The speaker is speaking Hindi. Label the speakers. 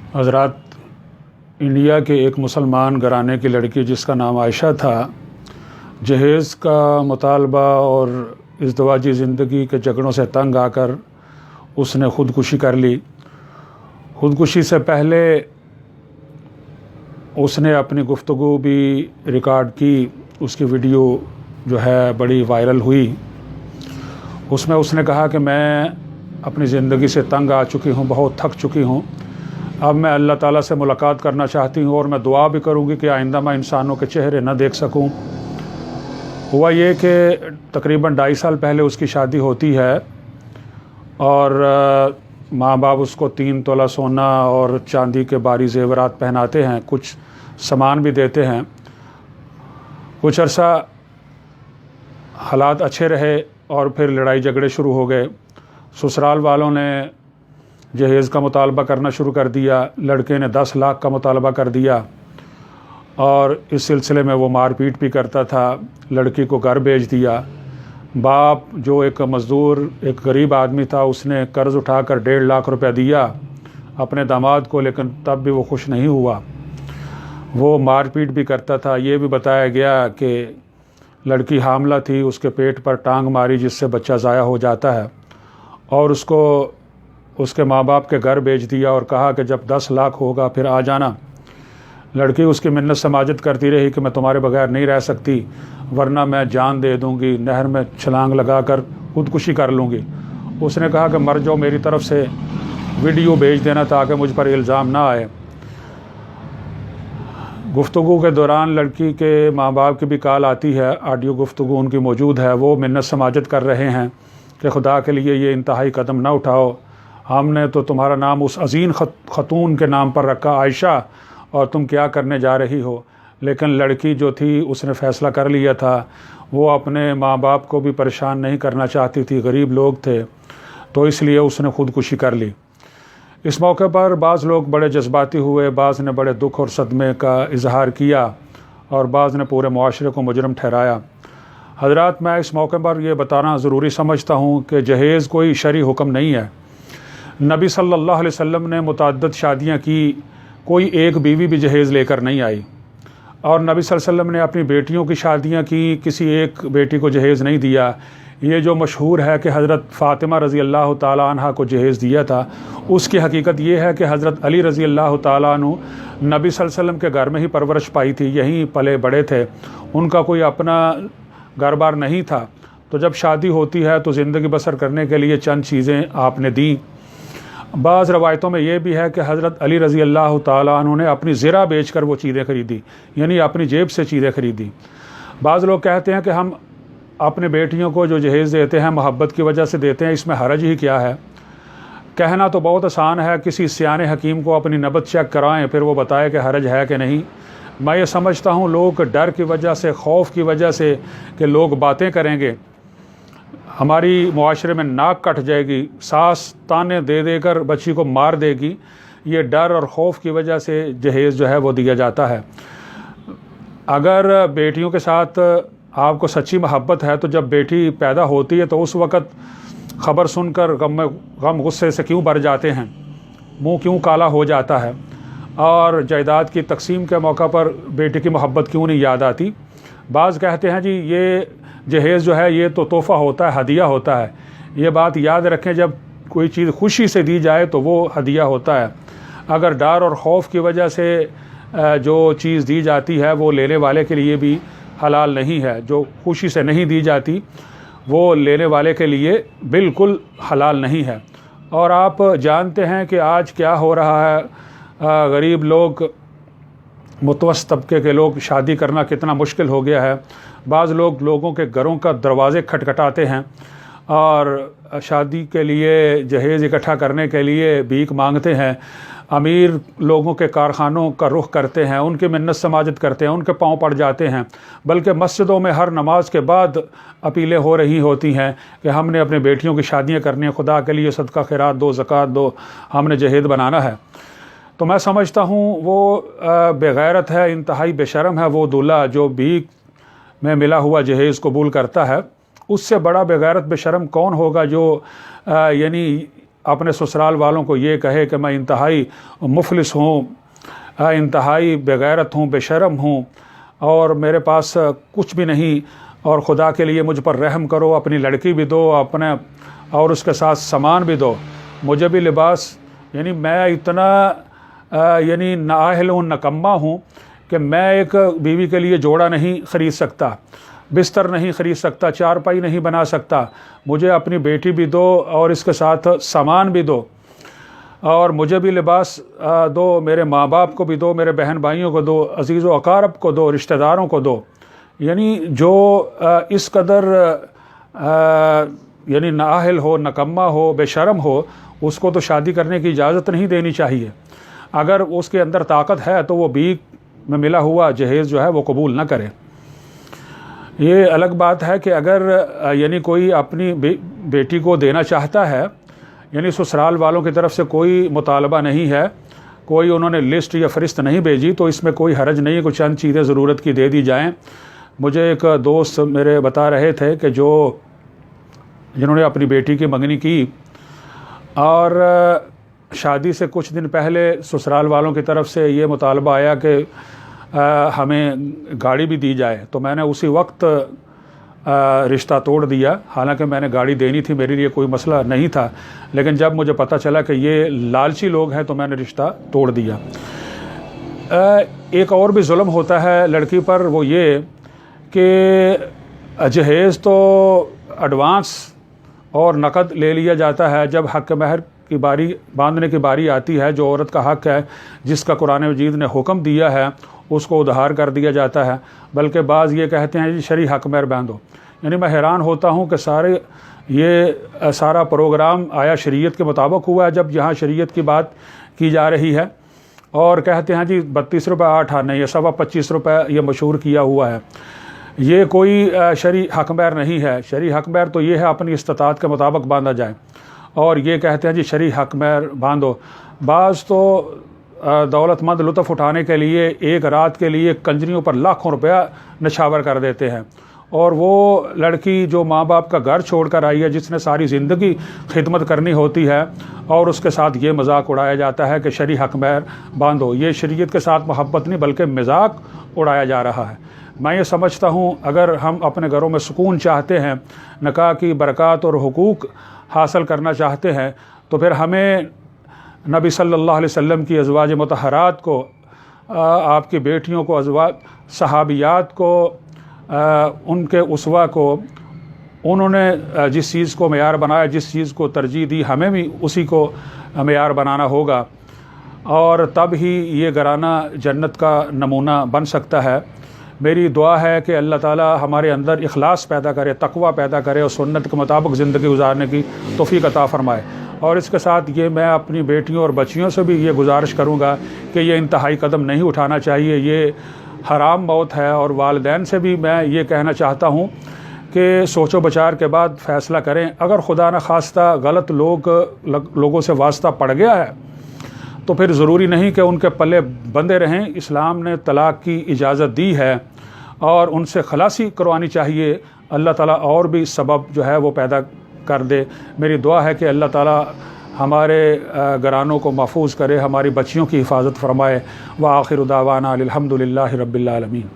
Speaker 1: हज़रात, इंडिया के एक मुसलमान घराने की लड़की जिसका नाम आयशा था, जहेज़ का मुतालबा और इज़्दिवाजी ज़िंदगी के झगड़ों से तंग आकर उसने ख़ुदकुशी कर ली। ख़ुदकुशी से पहले उसने अपनी गुफ्तगू भी रिकॉर्ड की, उसकी वीडियो जो है बड़ी वायरल हुई। उसमें उसने कहा कि मैं अपनी ज़िंदगी से तंग आ चुकी हूँ, बहुत थक चुकी हूँ। अब मैं अल्लाह ताला से मुलाकात करना चाहती हूँ और मैं दुआ भी करूँगी कि आइंदा मैं इंसानों के चेहरे न देख सकूँ। हुआ ये कि तकरीबन 2.5 साल पहले उसकी शादी होती है और माँ बाप उसको 3 तोला सोना और चांदी के भारी ज़ेवरात पहनाते हैं, कुछ सामान भी देते हैं। कुछ अर्सा हालात अच्छे रहे और फिर लड़ाई झगड़े शुरू हो गए। ससुराल वालों ने जहेज़ का मुतालबा करना शुरू कर दिया। लड़के ने 10 लाख का मुतालबा कर दिया और इस सिलसिले में वो मारपीट भी करता था। लड़की को घर भेज दिया। बाप जो एक मज़दूर, एक गरीब आदमी था, उसने कर्ज़ उठाकर 1.5 लाख रुपया दिया अपने दामाद को, लेकिन तब भी वो खुश नहीं हुआ। वो मारपीट भी करता था। ये भी बताया गया कि लड़की हामला थी, उसके पेट पर टांग मारी जिससे बच्चा ज़ाया हो जाता है, और उसको उसके माँ बाप के घर भेज दिया और कहा कि जब 10 लाख होगा फिर आ जाना। लड़की उसकी मिन्नत समाजत करती रही कि मैं तुम्हारे बगैर नहीं रह सकती, वरना मैं जान दे दूँगी, नहर में छलांग लगाकर खुदकुशी कर लूँगी। उसने कहा कि मर जाओ, मेरी तरफ से वीडियो भेज देना ताकि मुझ पर इल्ज़ाम ना आए। गुफ्तगू के दौरान लड़की के माँ बाप की भी कॉल आती है, ऑडियो गुफ्तगू उनकी मौजूद है। वो मिन्नत समाजत कर रहे हैं कि खुदा के लिए ये इंतहाई कदम ना उठाओ, हमने तो तुम्हारा नाम उस अजीम ख़तून के नाम पर रखा, आयशा, और तुम क्या करने जा रही हो। लेकिन लड़की जो थी उसने फ़ैसला कर लिया था, वो अपने माँ बाप को भी परेशान नहीं करना चाहती थी, गरीब लोग थे, तो इसलिए उसने ख़ुदकुशी कर ली। इस मौके पर बाज़ लोग बड़े जज्बाती हुए, बाज़ ने बड़े दुख और सदमे का इजहार किया और बाज़ ने पूरे मुआशरे को मुजरम ठहराया। हज़रात, मैं इस मौके पर यह बताना ज़रूरी समझता हूँ कि जहेज़ कोई शरई हुक्म नहीं है। नबी सल्लल्लाहु अलैहि वसल्लम ने मुतअद्दिद शादियाँ की, कोई एक बीवी भी जहेज़ लेकर नहीं आई, और नबी सल्लल्लाहु अलैहि वसल्लम ने अपनी बेटियों की शादियाँ की, किसी एक बेटी को जहेज़ नहीं दिया। ये जो मशहूर है कि हज़रत फ़ातिमा रज़ी अल्लाह ताला अन्हा को जहेज़ दिया था, उसकी हकीकत ये है कि हज़रत अली रज़ी अल्लाह ताला अन्हु नबी सल्लल्लाहु अलैहि वसल्लम के घर में ही परवरिश पाई थी, यहीं पले बड़े थे, उनका कोई अपना घर बार नहीं था। तो जब शादी होती है तो ज़िंदगी बसर करने के लिए चंद चीज़ें आपने दी। बाज़ रवायतों में ये भी है कि हज़रत अली रज़ी अल्लाह ताला अन्हु ने अपनी ज़रा बेचकर वो चीज़ें ख़रीदी, यानी अपनी जेब से चीज़ें ख़रीदी। बाज़ लोग कहते हैं कि हम अपने बेटियों को जो जहेज़ देते हैं मोहब्बत की वजह से देते हैं, इसमें हरज ही क्या है। कहना तो बहुत आसान है, किसी सियाने हकीम को अपनी नबज़ चेक कराएं, फिर वो बताए कि हरज है कि नहीं। मैं ये समझता हूँ लोग डर की वजह से, खौफ की वजह से कि लोग बातें करेंगे, हमारी मुआशरे में नाक कट जाएगी, सास ताने दे देकर बच्ची को मार देगी, ये डर और खौफ की वजह से जहेज़ जो है वो दिया जाता है। अगर बेटियों के साथ आपको सच्ची मोहब्बत है तो जब बेटी पैदा होती है तो उस वक़्त ख़बर सुनकर गम गुस्से से क्यों भर जाते हैं, मुँह क्यों काला हो जाता है, और जायदाद की तकसीम के मौका पर बेटी की मोहब्बत क्यों नहीं याद आती। बाज़ कहते हैं जी ये जहेज़ जो है ये तो तोहफ़ा होता है, हदिया होता है। ये बात याद रखें, जब कोई चीज़ खुशी से दी जाए तो वो हदिया होता है। अगर डर और खौफ की वजह से जो चीज़ दी जाती है वो लेने वाले के लिए भी हलाल नहीं है, जो खुशी से नहीं दी जाती वो लेने वाले के लिए बिल्कुल हलाल नहीं है। और आप जानते हैं कि आज क्या हो रहा है, गरीब लोग, मुतवस्सित तबके के लोग, शादी करना कितना मुश्किल हो गया है। बाज़ लोग लोगों के घरों का दरवाज़े खटखटाते हैं और शादी के लिए जहेज़ इकट्ठा करने के लिए भीख मांगते हैं। अमीर लोगों के कारखानों का रुख करते हैं, उनकी मिन्नत समाजत करते हैं, उनके पाँव पड़ जाते हैं। बल्कि मस्जिदों में हर नमाज के बाद अपीलें हो रही होती हैं कि हमने अपनी बेटियों की शादियाँ करनी है, खुदा के लिए सदका खैरात दो, ज़कात दो, हमने जहेज़ बनाना है। तो मैं समझता हूँ वो बेगैरत है, इंतहाई बेशर्म है वो दूल्हा जो भीख में मिला हुआ जहेज़ कबूल करता है। उससे बड़ा बेगैरत बेशर्म कौन होगा जो यानी अपने ससुराल वालों को ये कहे कि मैं इंतहाई मुफलिस हूँ, इंतहाई बेगैरत हूँ, बेशर्म हूँ और मेरे पास कुछ भी नहीं, और खुदा के लिए मुझ पर रहम करो, अपनी लड़की भी दो, अपने और उसके साथ सामान भी दो, मुझे भी लिबास, यानी मैं इतना यानी नाअहल हूँ, नकम्मा हूँ कि मैं एक बीवी के लिए जोड़ा नहीं ख़रीद सकता, बिस्तर नहीं ख़रीद सकता, चारपाई नहीं बना सकता, मुझे अपनी बेटी भी दो और इसके साथ सामान भी दो, और मुझे भी लिबास दो, मेरे माँ बाप को भी दो, मेरे बहन भाइयों को दो, अजीज़ व अकारब को दो, रिश्तेदारों को दो। यानी जो इस कदर यानी नाअहल हो, नकम्मा हो, बेशर्म हो, उसको तो शादी करने की इजाज़त नहीं देनी चाहिए। अगर उसके अंदर ताकत है तो वो भीख में मिला हुआ जहेज़ जो है वो कबूल ना करे। ये अलग बात है कि अगर यानी कोई अपनी बेटी को देना चाहता है, यानी ससुराल वालों की तरफ से कोई मुतालबा नहीं है, कोई उन्होंने लिस्ट या फ़रिस्त नहीं भेजी, तो इसमें कोई हरज नहीं है, कुछ चंद चीज़ें ज़रूरत की दे दी जाएं। मुझे एक दोस्त मेरे बता रहे थे कि जिन्होंने अपनी बेटी की मंगनी की और शादी से कुछ दिन पहले ससुराल वालों की तरफ से ये मुतालबा आया कि हमें गाड़ी भी दी जाए, तो मैंने उसी वक्त रिश्ता तोड़ दिया। हालांकि मैंने गाड़ी देनी थी, मेरे लिए कोई मसला नहीं था, लेकिन जब मुझे पता चला कि ये लालची लोग हैं तो मैंने रिश्ता तोड़ दिया। एक और भी जुल्म होता है लड़की पर, वो ये कि जहेज़ तो एडवांस और नकद ले लिया जाता है, जब हक़ महर की बारी बांधने की बारी आती है, जो औरत का हक़ है, जिसका कुरान मजीद ने हुक्म दिया है, उसको उधार कर दिया जाता है। बल्कि बाज़ ये कहते हैं जी शरी हक़ महर बांधो। यानी मैं हैरान होता हूँ कि सारा प्रोग्राम आया शरीयत के मुताबिक हुआ है, जब यहाँ शरीयत की बात की जा रही है, और कहते हैं जी 32 रुपये 8 आने, ये 25 रुपये ये मशहूर किया हुआ है। ये कोई शरी हक़ महर नहीं है। शरी हक़ महर तो ये है अपनी इस्तात के मुताबिक बांधा जाए, और ये कहते हैं जी शरी हक़ महर बांधो। बाज़ तो दौलतमंद लुत्फ़ उठाने के लिए एक रात के लिए कंजरियों पर लाखों रुपया निछावर कर देते हैं, और वो लड़की जो माँ बाप का घर छोड़कर आई है, जिसने सारी ज़िंदगी खिदमत करनी होती है, और उसके साथ ये मजाक उड़ाया जाता है कि शरी हक़ महर बांधो। ये शरीयत के साथ मोहब्बत नहीं बल्कि मजाक उड़ाया जा रहा है। मैं ये समझता हूँ अगर हम अपने घरों में सुकून चाहते हैं, निकाह की बरक़ात और हुकूक हासिल करना चाहते हैं, तो फिर हमें नबी सल्लल्लाहु अलैहि वसल्लम की अज़वाज मुतहरात को, आपकी बेटियों को, अज़वाज सहाबियात को, उनके उसवा को, उन्होंने जिस चीज़ को मेयार बनाया, जिस चीज़ को तरजीह दी, हमें भी उसी को मेयार बनाना होगा, और तब ही ये घराना जन्नत का नमूना बन सकता है। मेरी दुआ है कि अल्लाह ताला हमारे अंदर इखलास पैदा करे, तक़वा पैदा करे और सुन्नत के मुताबिक ज़िंदगी गुजारने की तौफ़ीक़ अता फ़रमाए। और इसके साथ ये मैं अपनी बेटियों और बच्चियों से भी ये गुजारिश करूँगा कि ये इंतहाई कदम नहीं उठाना चाहिए, ये हराम मौत है। और वालिदैन से भी मैं ये कहना चाहता हूँ कि सोचो विचार के बाद फ़ैसला करें। अगर खुदा न खास्ता गलत लोगों से वास्ता पड़ गया है तो फिर ज़रूरी नहीं कि उनके पल्ले बंधे रहें। इस्लाम ने तलाक़ की इजाज़त दी है और उनसे खलासी करवानी चाहिए। अल्लाह ताला और भी सबब जो है वो पैदा कर दे। मेरी दुआ है कि अल्लाह ताला हमारे घरानों को महफूज करे, हमारी बच्चियों की हिफाजत फरमाए। व आखिर दावाना अल्हम्दुलिल्लाहि रब्बिल आलमीन।